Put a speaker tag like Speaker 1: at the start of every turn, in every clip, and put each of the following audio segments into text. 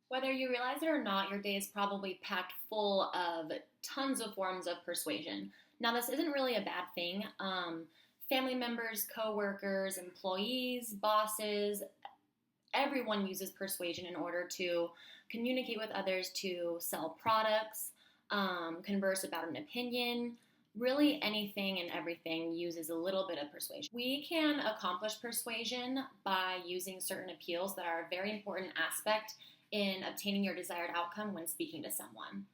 Speaker 1: Whether you realize it or not, your day is probably packed full of tons of forms of persuasion. Now, this isn't really a bad thing. Family members, coworkers, employees, bosses, everyone uses persuasion in order to communicate with others, to sell products, converse about an opinion. Really, anything and everything uses a little bit of persuasion. We can accomplish persuasion by using certain appeals that are a very important aspect in obtaining your desired outcome when speaking to someone.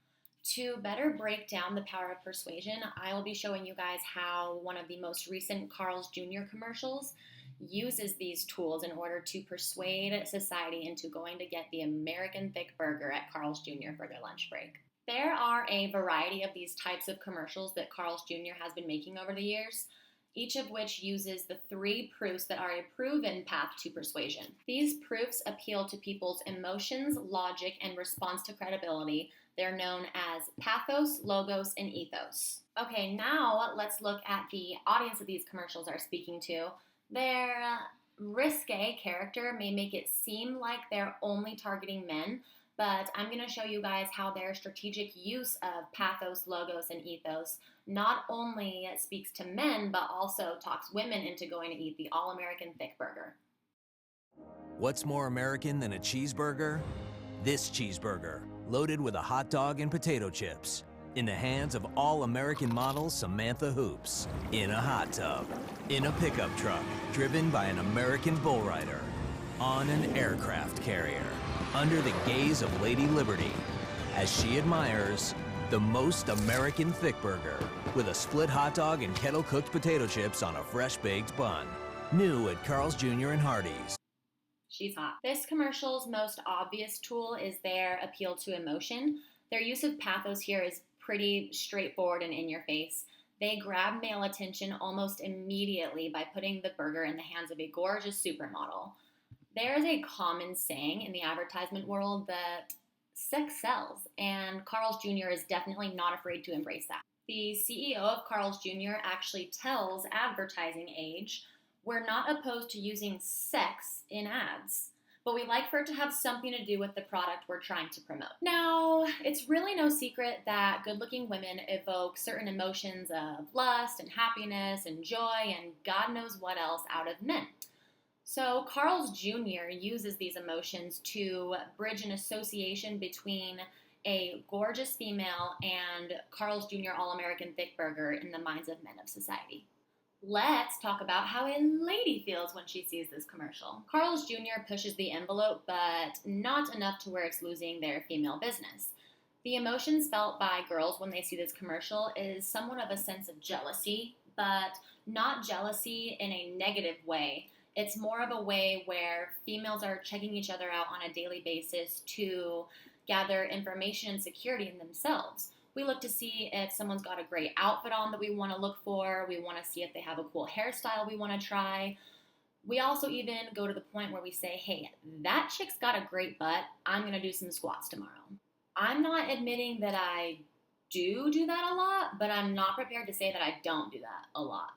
Speaker 1: To better break down the power of persuasion, I will be showing you guys how one of the most recent Carl's Jr. commercials uses these tools in order to persuade society into going to get the American thick burger at Carl's Jr. for their lunch break. There are a variety of these types of commercials that Carl's Jr. has been making over the years, each of which uses the three proofs that are a proven path to persuasion. These proofs appeal to people's emotions, logic, and response to credibility. They're known as pathos, logos, and ethos. Okay, now let's look at the audience that these commercials are speaking to. Their risque character may make it seem like they're only targeting men, but I'm going to show you guys how their strategic use of pathos, logos, and ethos not only speaks to men, but also talks women into going to eat the all-American thick burger.
Speaker 2: What's more American than a cheeseburger? This cheeseburger, loaded with a hot dog and potato chips, in the hands of all-American model Samantha Hoops, in a hot tub, in a pickup truck, driven by an American bull rider, on an aircraft carrier, under the gaze of Lady Liberty, as she admires the most American thick burger, with a split hot dog and kettle-cooked potato chips on a fresh-baked bun. New at Carl's Jr. and Hardee's.
Speaker 1: She's hot. This commercial's most obvious tool is their appeal to emotion. Their use of pathos here is pretty straightforward and in your face. They grab male attention almost immediately by putting the burger in the hands of a gorgeous supermodel. There is a common saying in the advertisement world that sex sells, and Carl's Jr. is definitely not afraid to embrace that. The CEO of Carl's Jr. actually tells Advertising Age, "We're not opposed to using sex in ads, but we like for it to have something to do with the product we're trying to promote." Now, it's really no secret that good-looking women evoke certain emotions of lust and happiness and joy and God knows what else out of men. So Carl's Jr. uses these emotions to bridge an association between a gorgeous female and Carl's Jr. All-American thick burger in the minds of men of society. Let's talk about how a lady feels when she sees this commercial. Carl's Jr. pushes the envelope, but not enough to where it's losing their female business. The emotions felt by girls when they see this commercial is somewhat of a sense of jealousy, but not jealousy in a negative way. It's more of a way where females are checking each other out on a daily basis to gather information and security in themselves. We look to see if someone's got a great outfit on that we want to look for. We want to see if they have a cool hairstyle we want to try. We also even go to the point where we say, hey, that chick's got a great butt. I'm going to do some squats tomorrow. I'm not admitting that I do that a lot, but I'm not prepared to say that I don't do that a lot.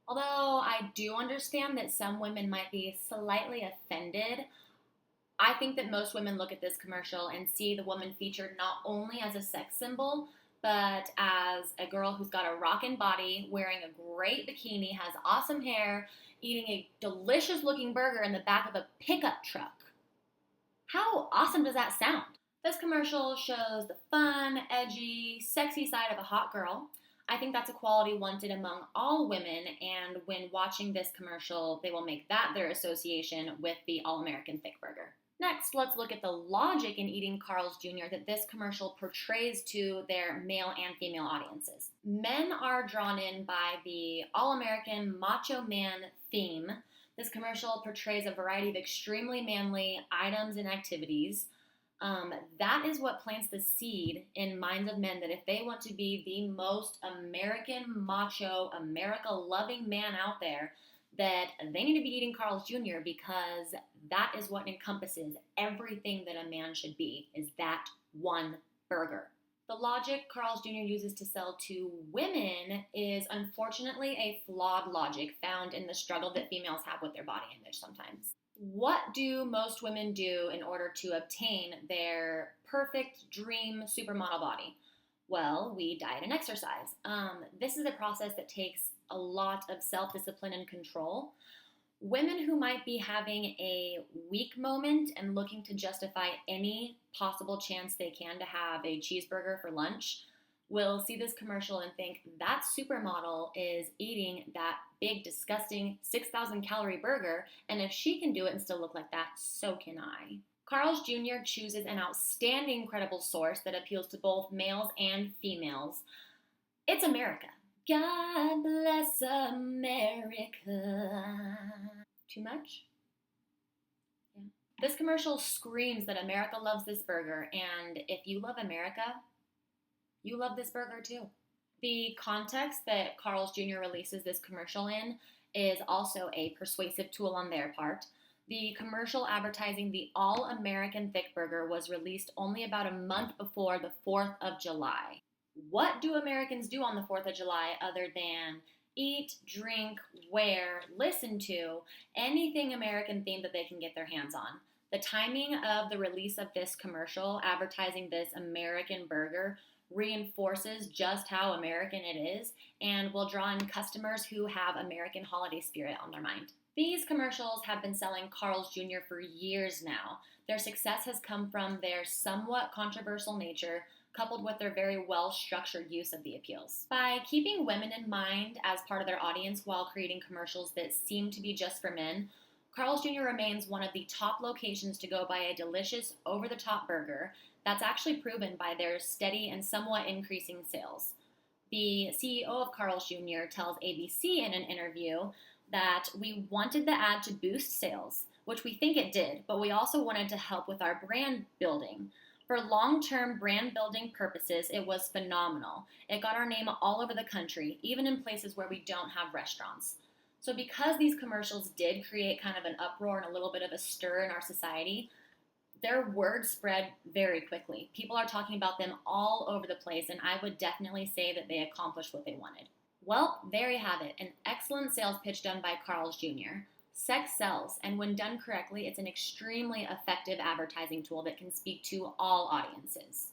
Speaker 1: Although I do understand that some women might be slightly offended, I think that most women look at this commercial and see the woman featured not only as a sex symbol, but as a girl who's got a rockin' body, wearing a great bikini, has awesome hair, eating a delicious looking burger in the back of a pickup truck. How awesome does that sound? This commercial shows the fun, edgy, sexy side of a hot girl. I think that's a quality wanted among all women, and when watching this commercial, they will make that their association with the All-American thick burger. Next, let's look at the logic in eating Carl's Jr. that this commercial portrays to their male and female audiences. Men are drawn in by the All-American macho man theme. This commercial portrays a variety of extremely manly items and activities. That is what plants the seed in minds of men that if they want to be the most American, macho, America-loving man out there, that they need to be eating Carl's Jr. because that is what encompasses everything that a man should be, is that one burger. The logic Carl's Jr. uses to sell to women is unfortunately a flawed logic found in the struggle that females have with their body image sometimes. What do most women do in order to obtain their perfect dream supermodel body? Well, we diet and exercise. This is a process that takes a lot of self discipline and control. Women who might be having a weak moment and looking to justify any possible chance they can to have a cheeseburger for lunch will see this commercial and think that supermodel is eating that big, disgusting 6,000 calorie burger, and if she can do it and still look like that, so can I. Carl's Jr. chooses an outstanding credible source that appeals to both males and females. It's America. God bless America. Too much? Yeah. This commercial screams that America loves this burger, and if you love America, you love this burger too. The context that Carl's Jr. releases this commercial in is also a persuasive tool on their part. The commercial advertising the All American Thick Burger was released only about a month before the 4th of July. What do Americans do on the 4th of July other than eat, drink, wear, listen to anything American themed that they can get their hands on? The timing of the release of this commercial advertising this American burger reinforces just how American it is and will draw in customers who have American holiday spirit on their mind. These commercials have been selling Carl's Jr. for years now. Their success has come from their somewhat controversial nature, coupled with their very well structured use of the appeals. By keeping women in mind as part of their audience while creating commercials that seem to be just for men, Carl's Jr. remains one of the top locations to go buy a delicious, over the top burger that's actually proven by their steady and somewhat increasing sales. The CEO of Carl's Jr. tells ABC in an interview that we wanted the ad to boost sales, which we think it did, but we also wanted to help with our brand building. For long term brand building purposes, it was phenomenal. It got our name all over the country, even in places where we don't have restaurants. So, because these commercials did create kind of an uproar and a little bit of a stir in our society, their word spread very quickly. People are talking about them all over the place, and I would definitely say that they accomplished what they wanted. Well, there you have it, an excellent sales pitch done by Carl's Jr. Sex sells, and when done correctly, it's an extremely effective advertising tool that can speak to all audiences.